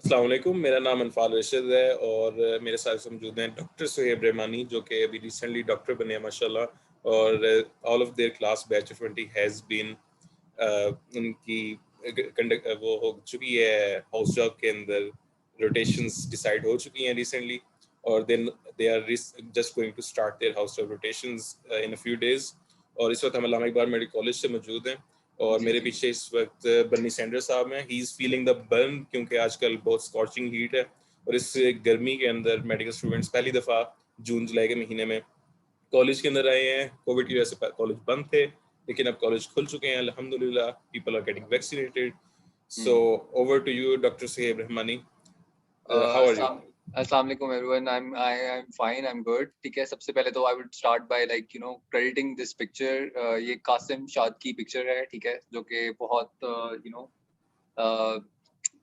अस्सलाम वालेकुम, मेरा नाम अनफाल रशीद है और मेरे साथ मौजूद हैं डॉक्टर सुहेब रहमानी जो कि अभी रिसेंटली डॉक्टर बने हैं माशाल्लाह। और all of their class batch of 20 has been उनकी कंडक्ट वो हो चुकी है हाउस जॉब के अंदर, रोटेशंस डिसाइड हो चुकी हैं रिसेंटली और then they are just going to start their house job rotations in a few days. और इस वक्त हम अल्लामा इकबाल मेडिकल कॉलेज से मौजूद हैं और मेरे पीछे इस वक्त बन्नी सैंडर साहब हैं। He is feeling the burn क्योंकि आजकल बहुत स्कॉचिंग हीट है और इस गर्मी के अंदर मेडिकल स्टूडेंट्स पहली दफ़ा जून जुलाई के महीने में कॉलेज के अंदर आए हैं। कोविड की वजह से कॉलेज बंद थे लेकिन अब कॉलेज खुल चुके हैं अल्हम्दुलिल्लाह, people are getting vaccinated. So over to you doctor Suhaib Rahmani, how are you? Assalamu alaikum everyone. I'm fine. I'm good. ठीक है. सबसे पहले तो I would start by crediting this picture. ये कासिम शाद की picture है. ठीक है. जो कि बहुत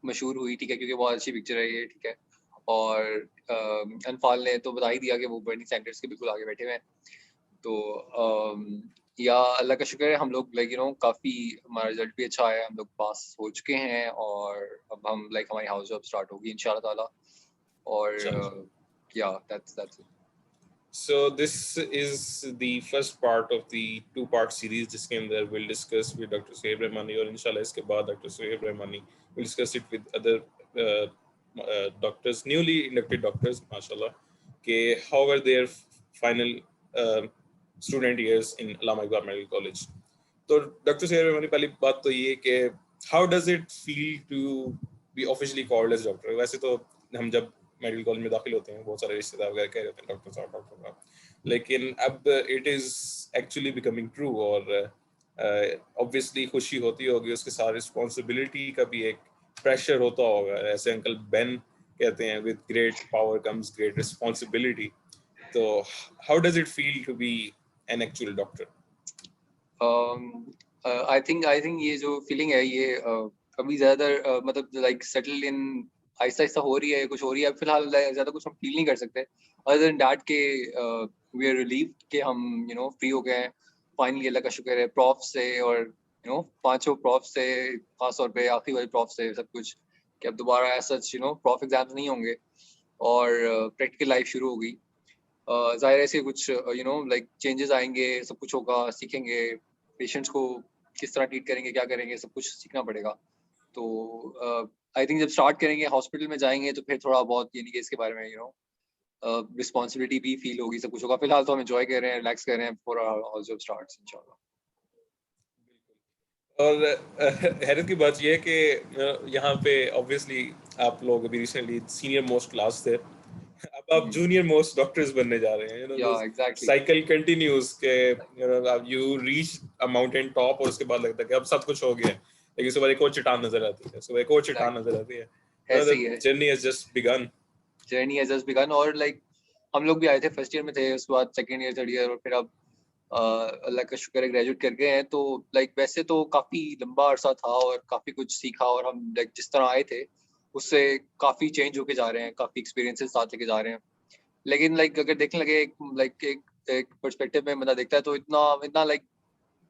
मशहूर हुई. ठीक है. क्योंकि बहुत अच्छी picture है ये. ठीक है. और अनफाल ने तो बता ही दिया कि वो बर्नी सैंडर्स के बिल्कुल आगे बैठे हुए हैं. तो या अल्लाह का शुक्र है हम लोग काफ़ी हमारा रिजल्ट भी अच्छा आया. हम लोग पास हो चुके हैं और अब हम हमारी हाउस जॉब स्टार्ट होगी इंशाल्लाह ताला. और yeah, that's it. So this is the first part of the two-part series जिसके अंदर we'll discuss with Dr. Suhaib Rahmani और इंशाल्लाह इसके बाद Dr. Suhaib Rahmani will discuss it with other doctors, newly inducted doctors, माशाल्लाह, कि how were their final student years in Allama Iqbal medical college. तो doctor Suhaib Rahmani, पहली बात तो ये कि how does it feel to be officially called as doctor? वैसे तो हम जब मेडिकल कॉलेज में दाखिल होते हैं बहुत सारे रिश्तेदार वगैरह कह रहे थे डॉक्टर साहब, लेकिन अब it is actually becoming true और ऑब्वियसली खुशी होती होगी, उसके साथ रिस्पॉन्सिबिलिटी का भी एक प्रेशर होता होगा. ऐसे अंकल बेन कहते हैं with great power comes great responsibility. तो how does it feel to be an actual doctor? I think ये जो फीलिंग है ये अभी ज़्यादातर मतलब सेटल इन आहिस्ता आहिस्ता हो रही है, कुछ हो रही है. फिलहाल ज़्यादा कुछ हम फील नहीं कर सकते अदर देन डैट के वी आर रिलीव्ड कि हम फ्री हो गए हैं फाइनली. अल्लाह का शुक्र है प्रॉफ से और पांचों प्रॉफ से, खासतौर पे आखिरी वाले प्रॉफ से सब कुछ कि अब दोबारा ऐसा प्रॉफ एग्जाम्स नहीं होंगे और प्रैक्टिकल लाइफ शुरू होगी. जाहिर है से कुछ चेंजेस आएंगे, सब कुछ होगा, सीखेंगे, पेशेंट्स को किस तरह ट्रीट करेंगे, क्या करेंगे, सब कुछ सीखना पड़ेगा. तो आई थिंक जब स्टार्ट करेंगे हॉस्पिटल में जाएंगे तो फिर थोड़ा बहुत यानी कि इसके बारे में रिस्पॉन्सिबिलिटी भी फील होगी, सब कुछ होगा. फिलहाल तो हम एंजॉय कर रहे हैं, रिलैक्स कर रहे हैं फॉर आवर जॉब स्टार्ट्स इंशाल्लाह. और हैरत की बात यह है कि यहाँ पे ऑब्वियसली आप लोग अभी रिसेंटली सीनियर मोस्ट क्लास थे, अब आप जूनियर मोस्ट डॉक्टर्स बनने जा रहे हैं. एग्जैक्टली साइकिल कंटिन्यूज के you reach a mountain top और उसके बाद लगता है कि अब सब कुछ हो गया है, लेकिन सुबह एक और चट्टान नजर आती है, सुबह एक और चट्टान नजर आती है. ऐसे ही है. जर्नी हैज जस्ट बिगन और हम लोग भी आए थे, फर्स्ट ईयर में थे, उसके बाद सेकंड ईयर, थर्ड ईयर और फिर अब अल्लाह का शुक्र है ग्रेजुएट कर गए हैं. तो वैसे तो काफी लंबा अरसा था और काफी कुछ सीखा और हम जिस तरह आए थे उससे काफी चेंज होके जा रहे हैं, काफी एक्सपीरियंसेस साथ लेके जा रहे हैं. लेकिन अगर देखने लगे एक पर्सपेक्टिव में बंदा देखता है तो इतना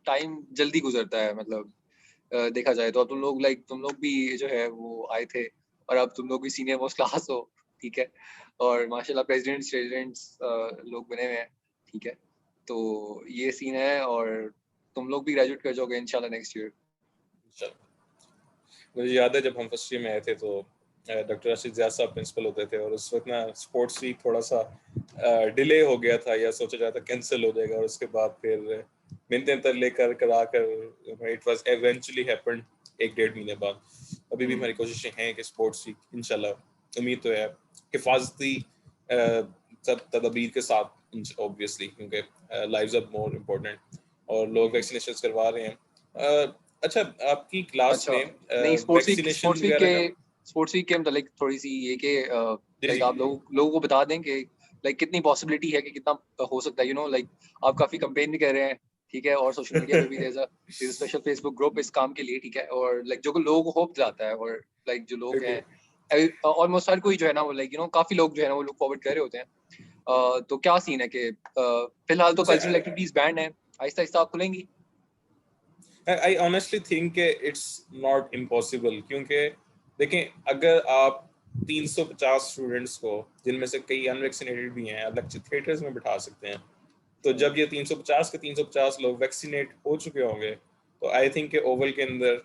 टाइम जल्दी गुजरता है. मतलब देखा जाए तो अब तुम लोग भी जो है वो आए थे और अब तुम लोग भी सीनियर मोस्ट क्लास हो. ठीक है. और माशाल्लाह प्रेसिडेंट्स लोग बने हुए हैं. ठीक है. तो ये सीन है और तुम लोग भी ग्रेजुएट कर जाओगे इंशाल्लाह नेक्स्ट ईयर. मुझे याद है जब हम फर्स्ट ईयर में आए थे तो डॉक्टर राशिद ज़ियाद साहब प्रिंसिपल होते थे और उस वक्त ना स्पोर्ट्स वीक थोड़ा सा डिले हो गया था या सोचा जाता कैंसिल हो जाएगा और उसके बाद फिर मिन्नतें लेकर करा कर इट वाज इवेंचुअली हैपेंड एक डेढ़ महीने बाद. अभी भी हमारी कोशिशें हैं कि स्पोर्ट्स वीक इंशाल्लाह, उम्मीद तो है हिफाजती सब तदबीर के साथ ऑब्वियसली, क्योंकि लाइव्स आर मोर इम्पोर्टेंट और लोग वैक्सीनेशन करवा रहे हैं. अच्छा, आपकी क्लास में नहीं स्पोर्ट्स वीक के मतलब थोड़ी सी ये कि आप लोगों को बता दें कि कितनी पॉसिबिलिटी है कि कितना हो सकता है. आप काफी कंपेन भी कर रहे हैं. ठीक है. और सोशल मीडिया पे भी there is a special Facebook group इस काम के लिए. ठीक है. और जो लोगों को होप दिलाता है और जो लोग हैं ऑलमोस्ट हर कोई जो है ना वो काफी लोग जो है ना वो लुक फॉरवर्ड कर रहे होते हैं. तो क्या सीन है कि फिलहाल तो कल्चरल एक्टिविटीज बैंड है, आहिस्ता आहिस्ता खुलेंगी. I honestly think it's not impossible, क्योंकि देखें अगर आप 350 स्टूडेंट्स को, जिनमें से कई अनवैक्सीनेटेड भी हैं, अलग थिएटर्स में बिठा सकते हैं। तो जब ये 350 के 350 लोग वैक्सीनेट हो चुके होंगे, तो आई थिंक के ओवल के अंदर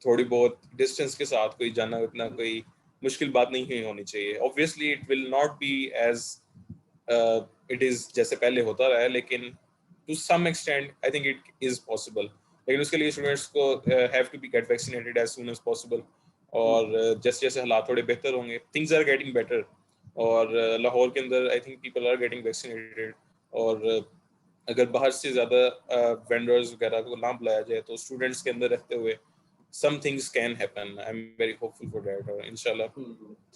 थोड़ी बहुत डिस्टेंस के साथ कोई जाना उतना कोई मुश्किल बात नहीं होनी चाहिए। Obviously it will not be as it is जैसे पहले होता रहा है, लेकिन to some extent I think it is possible. लेकिन उसके लिए स्टूडेंट्स को have to be get vaccinated as soon as possible. और जैसे जैसे हालात थोड़े बेहतर होंगे, थिंग्स आर गेटिंग बेटर, और लाहौर के अंदर I think people are getting vaccinated. और अगर बाहर से ज़्यादा वेंडर्स वगैरह को ना बुलाया जाए तो स्टूडेंट्स के अंदर रहते हुए some things can happen. I'm very hopeful for that, और inshallah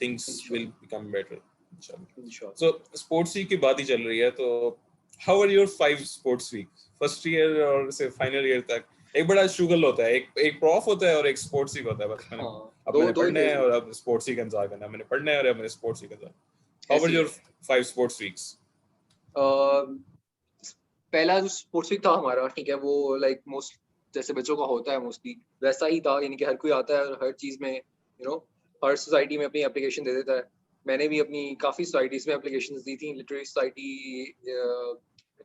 things will become better inshallah. So sports week की बात ही चल रही है, तो how are your 5 sports week first year और से final year तक? एक बड़ा शुगल होता है, एक प्रॉफ होता है और एक स्पोर्ट्स वीक होता है। बस मैंने अब मैंने पढ़ना है और अब स्पोर्ट्स वीक का इंतजार करना है, मैंने पढ़ना है और अब मैंने स्पोर्ट्स वीक का इंतजार। How were your 5 sports weeks? पहला जो स्पोर्ट्स वीक था हमारा, ठीक है, वो लाइक मोस्ट जैसे बच्चों का होता है मोस्टली वैसा ही था, यानी कि हर कोई आता है और हर चीज में हर सोसाइटी में अपनी एप्लीकेशन दे देता है। मैंने भी अपनी काफी सोसाइटीज में एप्लीकेशंस दी थी, लिटरेरी सोसाइटी,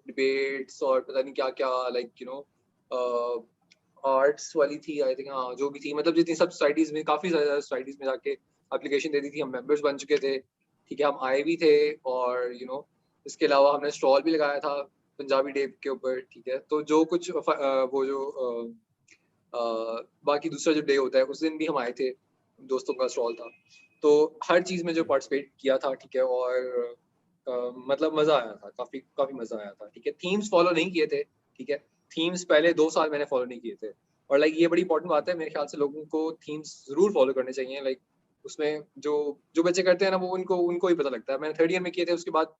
डिबेट्स और पता नहीं क्या क्या, लाइक आर्ट्स वाली थी आई थिंक, हाँ जो भी थी, मतलब जितनी सब सोसाइटीज में, काफी ज्यादा सोसाइटीज में जाके एप्लीकेशन दे दी थी। हम मेंबर्स बन चुके थे, ठीक है, हम आए भी थे, और इसके अलावा हमने स्टॉल भी लगाया था पंजाबी डे के ऊपर, ठीक है। तो जो कुछ वो जो बाकी दूसरा जो डे होता है उस दिन भी हम आए थे, दोस्तों का स्टॉल था, तो हर चीज में जो पार्टिसिपेट किया था, ठीक है, और मतलब मजा आया था, काफी मजा आया था, ठीक है। थीम्स फॉलो नहीं किए थे, ठीक है, थीम्स पहले 2 साल मैंने फॉलो नहीं किए थे, और लाइक ये बड़ी इंपॉर्टेंट बात है मेरे ख्याल से, लोगों को थीम्स जरूर फॉलो करने चाहिए। लाइक उसमें जो बच्चे करते हैं ना, वो उनको ही पता लगता है। मैंने 3rd ईयर में किए थे, उसके बाद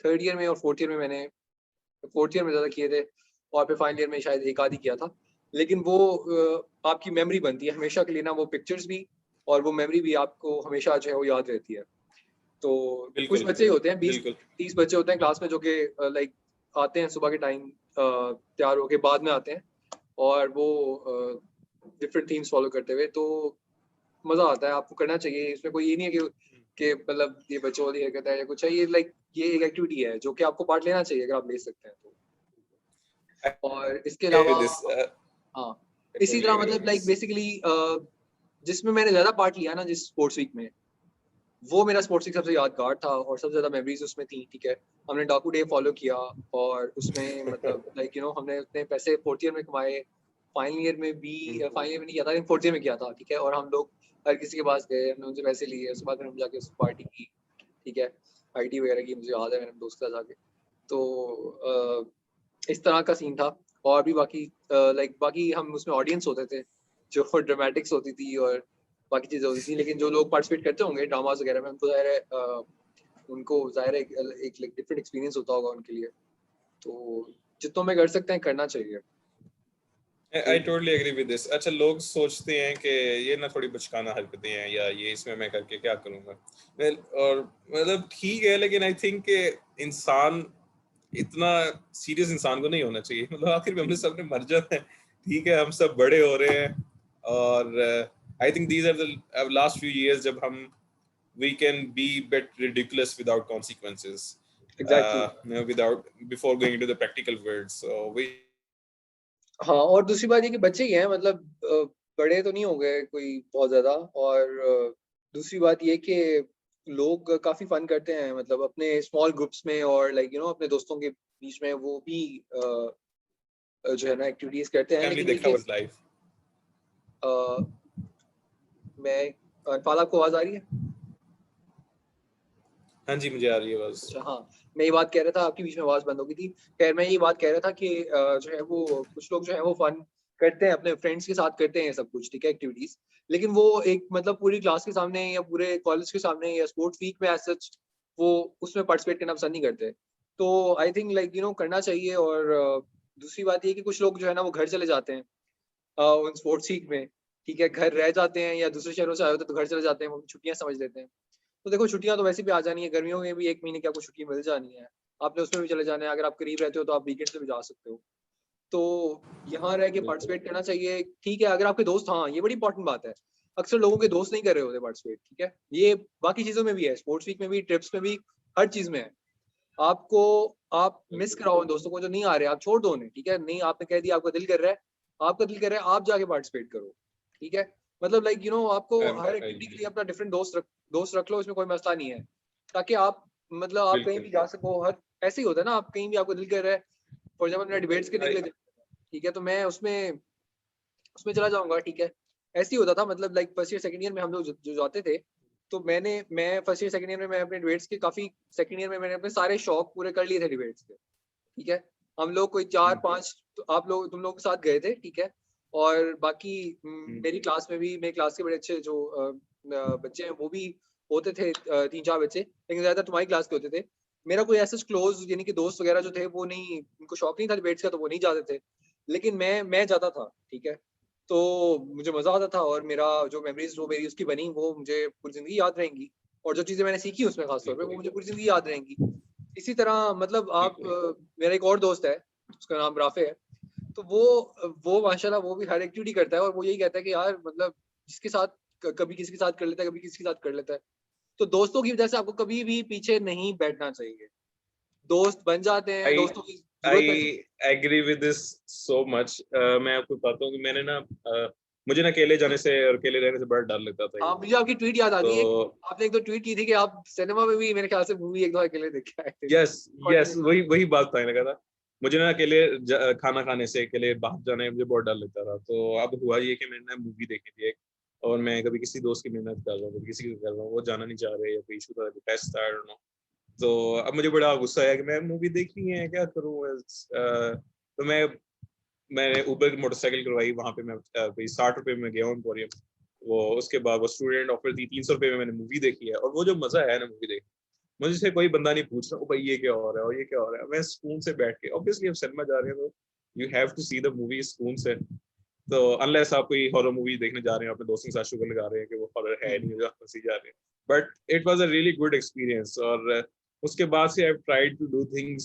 3rd ईयर में और 4th ईयर में मैंने 4th ईयर में ज्यादा किए थे, और फिर फाइनल ईयर में शायद एक आधी किया था। लेकिन वो आपकी मेमोरी बनती है हमेशा के लिए ना, वो पिक्चर्स भी और वो मेमोरी भी आपको हमेशा जो है वो याद रहती है। तो कुछ बच्चे होते हैं, 20-30 बच्चे होते हैं क्लास में, जो कि लाइक आते हैं सुबह के टाइम, तैयार होके बाद में आते हैं, और वो डिफरेंट थीम्स फॉलो करते हुए, तो मजा आता है। आपको करना चाहिए, इसमें कोई ये नहीं है कि मतलब ये बच्चों वाली हरकत है या कुछ है, ये लाइक ये एक एक्टिविटी है जो कि आपको पार्ट लेना चाहिए अगर आप ले सकते हैं तो। और इसके अलावा हाँ, इसी तरह मतलब लाइक बेसिकली जिसमें मैंने ज्यादा पार्ट लिया ना जिस स्पोर्ट्स वीक में, वो मेरा स्पोर्ट्स वीक सबसे यादगार था और सबसे ज्यादा मेमोरीज उसमें थी, ठीक है। हमने डाकू डे फॉलो किया, और उसमें मतलब लाइक हमने उतने पैसे 4th ईयर में कमाए, फाइनल ईयर में भी, फाइनल ईयर में नहीं किया था लेकिन 4th ईयर में किया था, ठीक है। और हम लोग हर किसी के पास गए, हमने उनसे पैसे लिए, उसके बाद हम जाके पार्टी की, ठीक है, आईटी वगैरह की, मुझे याद है मैंने दोस्त के साथ जाके। तो इस तरह का सीन था। और भी बाकी लाइक बाकी हम उसमें ऑडियंस होते थे, जो ड्रामेटिक्स होती थी और बाकी चीजें होती थी। लेकिन जो लोग पार्टिसिपेट करते होंगे ड्रामास वगैरह में, उनको जाहिर है एक डिफरेंट एक्सपीरियंस होता होगा उनके लिए। तो जितना में कर सकते हैं करना चाहिए। I totally agree with this. अच्छा, लोग सोचते हैं कि ये ना थोड़ी बचकाना हरकतें हैं, या ये इसमें मैं करके क्या करूँगा। और मतलब ठीक है, लेकिन आई थिंक कि इंसान इतना सीरियस इंसान को नहीं होना चाहिए। मतलब आखिर में हमने सबने मर जाना है, ठीक है, हम सब बड़े हो रहे हैं, और I think these are the last few years जब हम we can be bit ridiculous without consequences. Exactly. Without before going into the practical world. So we हाँ, और दूसरी बात ये कि बच्चे ही हैं, मतलब बड़े तो नहीं हो गए कोई बहुत ज्यादा। और दूसरी बात ये कि लोग काफी फन करते हैं, मतलब अपने स्मॉल ग्रुप्स में और लाइक अपने दोस्तों के बीच में, वो भी जो है ना एक्टिविटीज करते हैं। लेकिन देखा was life. मैं फाला को आवाज आ रही है? हाँ जी, मुझे आ रही है आवाज। अच्छा, हाँ, मैं ये बात कह रहा था, आपकी बीच में आवाज बंद हो गई थी। खैर, मैं ये बात कह रहा था कि जो है वो कुछ लोग जो है वो फन करते हैं, अपने फ्रेंड्स के साथ करते हैं सब कुछ, ठीक है, एक्टिविटीज। लेकिन वो एक मतलब पूरी क्लास के सामने या पूरे कॉलेज के सामने या स्पोर्ट्स वीक में एज सच वो उसमें पार्टिसिपेट करना पसंद नहीं करते। तो आई थिंक लाइक करना चाहिए। और दूसरी बात ये कि कुछ लोग जो है ना वो घर चले जाते हैं उन स्पोर्ट्स वीक में, ठीक है, घर रह जाते हैं या दूसरे शहरों से आए होते हैं तो घर चले जाते हैं, वो छुट्टियां समझ लेते हैं। तो देखो, छुट्टियां तो वैसे भी आ जानी है, गर्मियों में भी 1 महीने की आपको छुट्टी मिल जानी है, आपने उसमें भी चले जाना है। अगर आप करीब रहते हो तो आप वीकेंड पे भी जा सकते हो। तो यहाँ रह के पार्टिसिपेट करना चाहिए, ठीक है। अगर आपके दोस्त, हाँ ये बड़ी इंपॉर्टेंट बात है, अक्सर लोगों के दोस्त नहीं कर रहे होते पार्टिसिपेट, ठीक है। ये बाकी चीजों में भी है, स्पोर्ट्स वीक में भी, ट्रिप्स में भी, हर चीज में है। आपको आप मिस कराओ उन दोस्तों को जो नहीं आ रहे, आप छोड़ दो उन्हें, ठीक है। नहीं आपने कह दिया आपका दिल कर रहा है, आपका दिल कर रहा है, आप जाके पार्टिसिपेट करो, ठीक है। मतलब लाइक यू नो आपको हर एक्टिविटी के लिए अपना डिफरेंट दोस्त रख लो, इसमें कोई मसला नहीं है, ताकि आप मतलब आप कहीं भी जा सको। हर ऐसे ही होता है ना, आप कहीं भी आपको दिल कर रहा है, फॉर एग्जाम्पल मैं डिबेट्स के निकले, ठीक है, तो मैं उसमें चला जाऊंगा, ठीक है। ऐसे ही होता था, मतलब like first year second year में हम लोग जो जाते थे, तो मैं फर्स्ट ईयर सेकंड ईयर में मैं अपने डिबेट्स के काफी, सेकंड ईयर में मैंने अपने सारे शौक पूरे कर लिए थे डिबेट्स के, ठीक है। हम लोग कोई 4-5 तो आप लोग तुम लोग के साथ गए थे, ठीक है। और बाकी मेरी क्लास में भी, मेरी क्लास के बड़े अच्छे जो बच्चे हैं वो भी होते थे, 3-4 बच्चे, लेकिन ज्यादातर तुम्हारी क्लास के होते थे। मेरा कोई ऐसा क्लोज यानी कि दोस्त वगैरह जो थे वो नहीं, उनको शौक नहीं था डिबेट्स का, तो वो नहीं जाते थे, लेकिन मैं जाता था, ठीक है। तो मुझे मजा आता था, और मेरा जो मेमोरीज जो मेरी उसकी बनी वो मुझे पूरी जिंदगी याद रहेंगी, और जो चीजें मैंने सीखी उसमें खासतौर पे वो मुझे पूरी जिंदगी याद रहेंगी। इसी तरह मतलब आप मेरा एक और दोस्त है, उसका नाम राफे है, तो वो माशाल्लाह वो भी हर एक्टिविटी करता है, और वो यही कहता है कि यार मतलब जिसके साथ कभी किसी के साथ कर लेता है, कभी किसी के साथ कर लेता है। तो दोस्तों की वजह से आपको कभी भी पीछे नहीं बैठना चाहिए, दोस्त बन जाते हैं, दोस्तों की जरूरत पड़ती है। I agree with this so much. मैं आपको बताता हूँ कि मैंने ना मुझे ना अकेले जाने से और अकेले रहने से बड़ा डर लगता था। हाँ, मुझे आपकी ट्वीट याद आ गई, तो आपने एक दो ट्वीट की थी कि आप सिनेमा में भी मेरे ख्याल से मूवी एक दो अकेले देख के आए थे। यस वही बात था लगा था। मुझे ना अकेले खाना खाने से, अकेले बाहर जाने मुझे बहुत डर लगता था। तो अब हुआ ये कि मैंने ना मूवी देखी थी एक, और मैं कभी किसी दोस्त की मेहनत कर रहा हूँ, कभी किसी की कर रहा हूँ, वो जाना नहीं चाह रहे या कोई इशू था, टेस्ट था, आई डोंट नो। तो अब मुझे बड़ा गुस्सा आया कि मैं मूवी देखनी है, क्या करूँ। तो मैंने ऊबर की मोटरसाइकिल करवाई। वहाँ पे मैं कोई 60 रुपए में गया हूँ एम्पोरियम। वो उसके बाद वो स्टूडेंट ऑफर थी, 300 रुपए में मैंने मूवी देखी है। और वो जो मजा है ना मूवी देख, मुझे से कोई बंदा नहीं पूछ रहा भाई ये क्या हो रहा है और ये क्या हो रहा है। मैं सुकून से बैठ के, ऑब्वियसली हम सिनेमा जा रहे हैं तो you have to see the movie सुकून से। तो अनलेस आप कोई हॉरर मूवी देखने जा रहे हैं, अपने दोस्तों के साथ शुगर लगा रहे हैं कि वो हॉरर है नहीं, जो हंसी जा रहे हैं, but it was a really good experience. और उसके बाद से I have tried to do things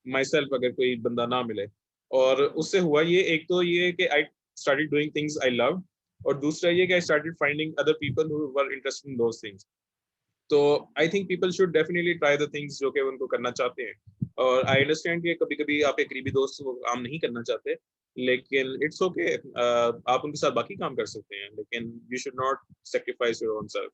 myself, अगर कोई बंदा ना मिले। और उससे हुआ ये, एक तो ये कि I started doing things I love, और दूसरा ये कि I started finding other people who were interested in those things. तो I think people should definitely try the things जो कि उनको करना चाहते हैं। और आई अंडरस्टैंड कि कभी कभी आपके करीबी दोस्त वो काम नहीं करना चाहते, लेकिन इट्स ओके, आप उनके साथ बाकी काम कर सकते हैं, लेकिन you should not sacrifice your own self.